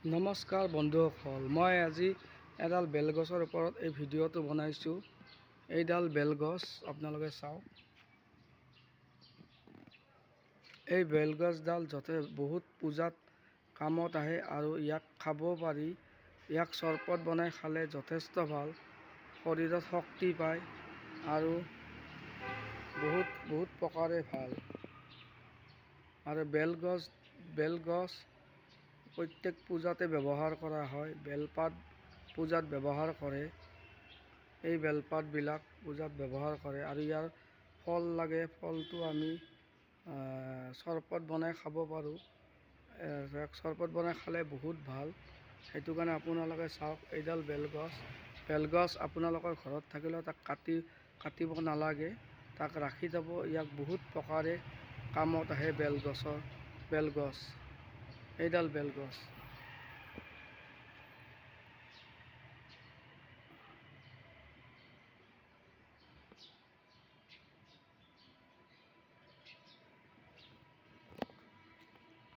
নমস্কাৰ বন্ধুসকল, মই আজি এডাল বেলগছৰ ওপৰত এই ভিডিঅ'টো বনাইছোঁ। এইডাল বেলগছ আপোনালোকে চাওক। এই বেলগছডাল বহুত পূজাত কামত আহে আৰু ইয়াক খাব পাৰি। ইয়াক চৰবত বনাই খালে যথেষ্ট ভাল, শৰীৰত শক্তি পায় আৰু বহুত প্ৰকাৰে ভাল। আৰু বেলগছ প্ৰত্যেক পূজাতে ব্যৱহাৰ কৰা হয়। বেলপাত পূজাত ব্যৱহাৰ কৰে। এই বেলপাতবিলাক পূজাত ব্যৱহাৰ কৰে আৰু ইয়াৰ ফল লাগে। ফলটো আমি চৰবত বনাই খাব পাৰোঁ। চৰবত বনাই খালে বহুত ভাল। সেইটো কাৰণে আপোনালোকে চাওক, এইডাল বেলগছ আপোনালোকৰ ঘৰত থাকিলেও তাক কাটিব নালাগে, তাক ৰাখি যাব। ইয়াক বহুত প্ৰকাৰে কামত আহে। বেলগছ এইডাল বেলগছ।